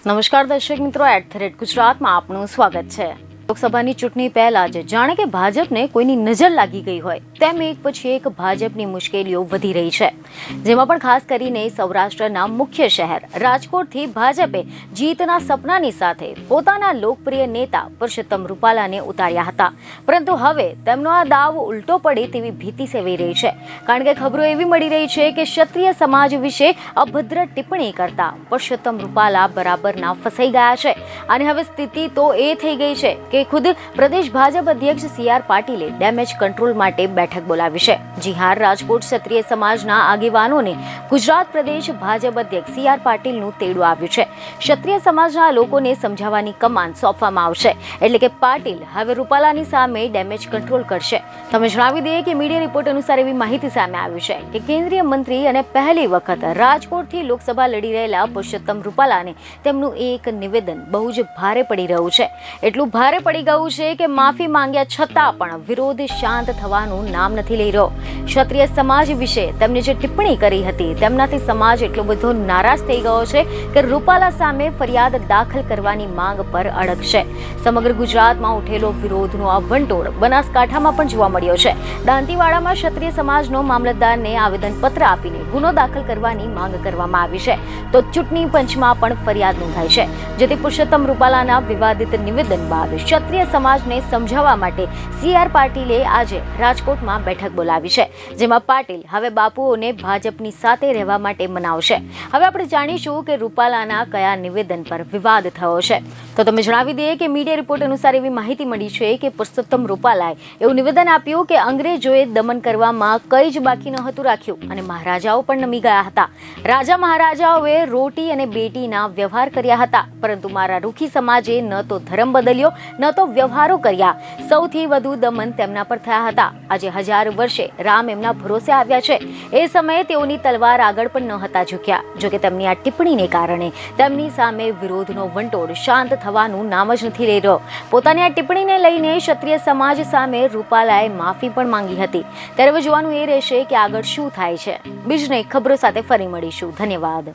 નમસ્કાર દર્શક મિત્રો, @ગુજરાતમાં આપનું સ્વાગત છે। લોકસભાની ચૂંટણી પહેલા જ જાણે કે ભાજપને કોઈની નજર લાગી ગઈ હોય તેમ એક પછી એક ભાજપની મુશ્કેલીઓ વધી રહી છે, જેમાં પણ ખાસ કરીને સૌરાષ્ટ્રના મુખ્ય શહેર રાજકોટથી ભાજપે જીતના સપનાની સાથે પોતાના લોકપ્રિય નેતા પરસોત્તમ રૂપાલાને ઉતાર્યા હતા, પરંતુ હવે તેમનો આ દાવ ઉલટો પડે તેવી ભીતિ સેવાઈ રહી છે, કારણ કે ખબરો એવી મળી રહી છે કે ક્ષત્રિય સમાજ વિશે અભદ્ર ટિપ્પણી કરતા પરસોત્તમ રૂપાલા બરાબરના ફસાઈ ગયા છે। અને હવે સ્થિતિ તો એ થઈ ગઈ છે કે ખુદ પ્રદેશ ભાજપ અધ્યક્ષ CR પાટીલે ડેમેજ કંટ્રોલ માટે બેઠક બોલાવી છે। જી હા, રાજકોટ ક્ષત્રિય સમાજના આગેવાનોને ગુજરાત પ્રદેશ ભાજપ અધ્યક્ષ CR પાટીલનું તેડું આવ્યું છે। ક્ષત્રિય સમાજના લોકોને સમજાવવાની કમાન સોંપવામાં આવશે, એટલે કે પાટીલ હવે રૂપાલાની સામે ડેમેજ કંટ્રોલ કરશે। તમે જણાવી દઈએ કે મીડિયા રિપોર્ટ અનુસાર એવી માહિતી સામે આવી છે કે કેન્દ્રીય મંત્રી અને પહેલી વખત રાજકોટથી લોકસભા લડી રહેલા પરસોત્તમ રૂપાલાને તેમનું એક નિવેદન બહુ જ ભારે પડી રહ્યું છે। એટલું ભારે પડી ગયું છે કે માફી માંગ્યા છતાં પણ વિરોધ શાંત થવાનું નામ નથી લઈ રહ્યો। ક્ષત્રિય સમાજ વિશે તેમને જે ટિપ્પણી કરી હતી તેમનાથી સમાજ એટલો બધો નારાજ થઈ ગયો છે કે રૂપાલા સામે ફરિયાદ દાખલ કરવાની માંગ પર અડગ છે। સમગ્ર ગુજરાતમાં ઉઠેલો વિરોધનો આ વંટોળ બનાસકાંઠામાં પણ જોવા મળ્યો છે। દાંતીવાડામાં ક્ષત્રિય સમાજનો મામલતદારને આવેદનપત્ર આપીને ગુનો દાખલ કરવાની માંગ કરવામાં આવી છે, તો ચૂંટણી પંચમાં પણ ફરિયાદ નોંધાઈ છે, જેથી પરસોત્તમ રૂપાલાના વિવાદિત નિવેદન બાદ ક્ષત્રિય સમાજને સમજાવવા માટે CR પાટીલે આજે રાજકોટમાં બેઠક બોલાવી છે, જેમાં પાટીલ હવે બાપુઓને ભાજપની સાથે રહેવા માટે મનાવશે। હવે આપણે જાણીશું કે રૂપાલાના કયા નિવેદન પર વિવાદ થયો છે। તો તમે જણાવી દઈએ કે મીડિયા રિપોર્ટ અનુસાર એવી માહિતી મળી છે કે પરસોત્તમ રૂપાલાએ એવું નિવેદન આપ્યું કે અંગ્રેજોએ દમન કરવામાં કંઈ જ બાકી ન હતું રાખ્યું અને મહારાજાઓ પણ નમી ગયા હતા। રાજા મહારાજાઓએ રોટી અને બેટીના વ્યવહાર કર્યા હતા, પરંતુ મારા રૂખી સમાજે ન તો ધર્મ બદલ્યો ન તો વ્યવહારો કર્યા। સૌથી વધુ દમન તેમના પર થયા હતા। આજે 1000 વર્ષે રામ એમના ભરોસે આવ્યા છે, એ સમયે તેઓની તલવાર આગળ પણ ન હતા ઝૂક્યા। જોકે તેમની આ ટિપ્પણીને કારણે તેમની સામે વિરોધનો વંટોળ શાંત થવાનું નામ જ નથી લઈ રહ્યો। પોતાની આ ટિપ્પણીને લઈને ક્ષત્રિય સમાજ સામે રૂપાલાએ માફી પણ માંગી હતી। ત્યારે હવે જોવાનું એ રહેશે કે આગળ શું થાય છે। બીજને ખબરો સાથે ફરી મળીશું। ધન્યવાદ।